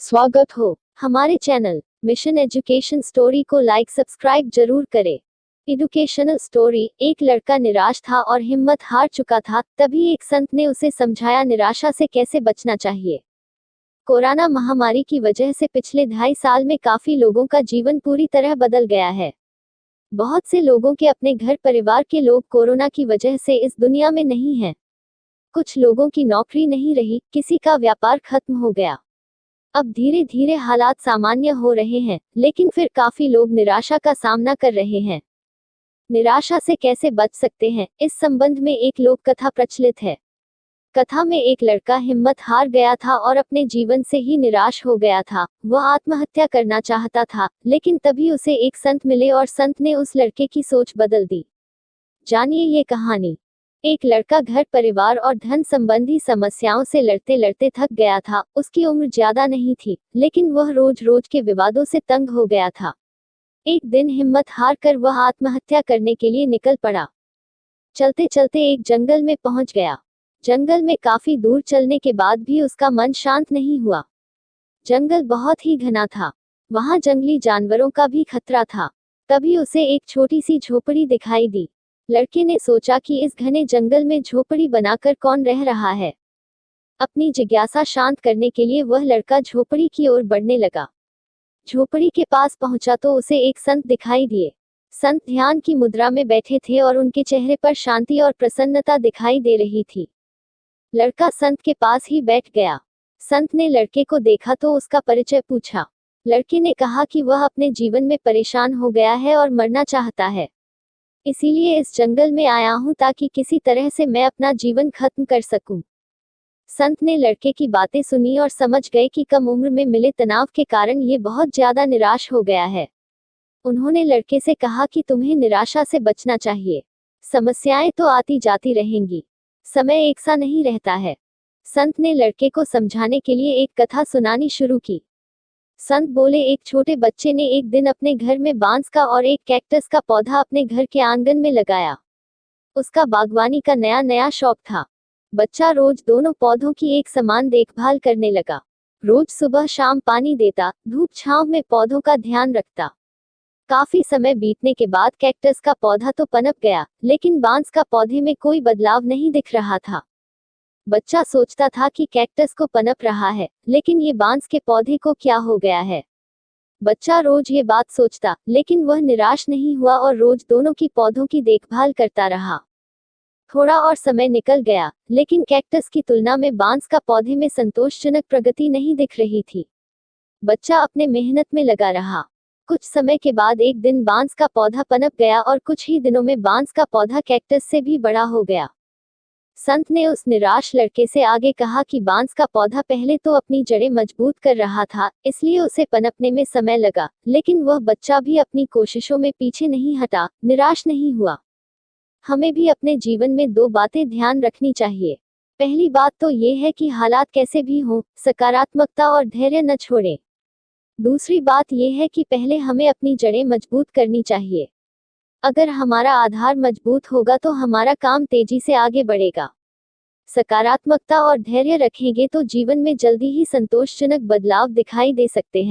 स्वागत हो हमारे चैनल मिशन एजुकेशन स्टोरी को लाइक सब्सक्राइब जरूर करें। Educational story. एक लड़का निराश था और हिम्मत हार चुका था, तभी एक संत ने उसे समझाया निराशा से कैसे बचना चाहिए। कोरोना महामारी की वजह से पिछले 2.5 साल में काफी लोगों का जीवन पूरी तरह बदल गया है। बहुत से लोगों के अपने घर परिवार के लोग कोरोना की वजह से इस दुनिया में नहीं हैं। कुछ लोगों की नौकरी नहीं रही, किसी का व्यापार खत्म हो गया। अब धीरे धीरे हालात सामान्य हो रहे हैं, लेकिन फिर काफी लोग निराशा का सामना कर रहे हैं। निराशा से कैसे बच सकते हैं, इस संबंध में एक लोक कथा प्रचलित है। कथा में एक लड़का हिम्मत हार गया था और अपने जीवन से ही निराश हो गया था। वह आत्महत्या करना चाहता था, लेकिन तभी उसे एक संत मिले और संत ने उस लड़के की सोच बदल दी। जानिए ये कहानी। एक लड़का घर परिवार और धन संबंधी समस्याओं से लड़ते लड़ते थक गया था। उसकी उम्र ज्यादा नहीं थी, लेकिन वह रोज रोज के विवादों से तंग हो गया था। एक दिन हिम्मत हार कर वह आत्महत्या करने के लिए निकल पड़ा। चलते चलते एक जंगल में पहुंच गया। जंगल में काफी दूर चलने के बाद भी उसका मन शांत नहीं हुआ। जंगल बहुत ही घना था, वहां जंगली जानवरों का भी खतरा था। तभी उसे एक छोटी सी झोपड़ी दिखाई दी। लड़के ने सोचा कि इस घने जंगल में झोपड़ी बनाकर कौन रह रहा है। अपनी जिज्ञासा शांत करने के लिए वह लड़का झोपड़ी की ओर बढ़ने लगा। झोपड़ी के पास पहुंचा तो उसे एक संत दिखाई दिए। संत ध्यान की मुद्रा में बैठे थे और उनके चेहरे पर शांति और प्रसन्नता दिखाई दे रही थी। लड़का संत के पास ही बैठ गया। संत ने लड़के को देखा तो उसका परिचय पूछा। लड़के ने कहा कि वह अपने जीवन में परेशान हो गया है और मरना चाहता है। इसीलिए इस जंगल में आया हूं ताकि किसी तरह से मैं अपना जीवन खत्म कर सकूं। संत ने लड़के की बातें सुनी और समझ गए कि कम उम्र में मिले तनाव के कारण ये बहुत ज्यादा निराश हो गया है। उन्होंने लड़के से कहा कि तुम्हें निराशा से बचना चाहिए। समस्याएं तो आती जाती रहेंगी, समय एक सा नहीं रहता है। संत ने लड़के को समझाने के लिए एक कथा सुनानी शुरू की। संत बोले, एक छोटे बच्चे ने एक दिन अपने घर में बांस का और एक कैक्टस का पौधा अपने घर के आंगन में लगाया। उसका बागवानी का नया नया शौक था। बच्चा रोज दोनों पौधों की एक समान देखभाल करने लगा। रोज सुबह शाम पानी देता, धूप छांव में पौधों का ध्यान रखता। काफी समय बीतने के बाद कैक्टस का पौधा तो पनप गया, लेकिन बांस का पौधे में कोई बदलाव नहीं दिख रहा था। बच्चा सोचता था कि कैक्टस को पनप रहा है, लेकिन ये बांस के पौधे को क्या हो गया है। बच्चा रोज ये बात सोचता, लेकिन वह निराश नहीं हुआ और रोज दोनों की पौधों की देखभाल करता रहा। थोड़ा और समय निकल गया, लेकिन कैक्टस की तुलना में बांस का पौधे में संतोषजनक प्रगति नहीं दिख रही थी। बच्चा अपने मेहनत में लगा रहा। कुछ समय के बाद एक दिन बांस का पौधा पनप गया और कुछ ही दिनों में बांस का पौधा कैक्टस से भी बड़ा हो गया। संत ने उस निराश लड़के से आगे कहा कि बांस का पौधा पहले तो अपनी जड़ें मजबूत कर रहा था, इसलिए उसे पनपने में समय लगा, लेकिन वह बच्चा भी अपनी कोशिशों में पीछे नहीं हटा, निराश नहीं हुआ। हमें भी अपने जीवन में 2 बातें ध्यान रखनी चाहिए। पहली बात तो ये है कि हालात कैसे भी हों, सकारात्मकता और धैर्य न छोड़ें। दूसरी बात यह है कि पहले हमें अपनी जड़ें मजबूत करनी चाहिए। अगर हमारा आधार मजबूत होगा तो हमारा काम तेजी से आगे बढ़ेगा। सकारात्मकता और धैर्य रखेंगे तो जीवन में जल्दी ही संतोषजनक बदलाव दिखाई दे सकते हैं।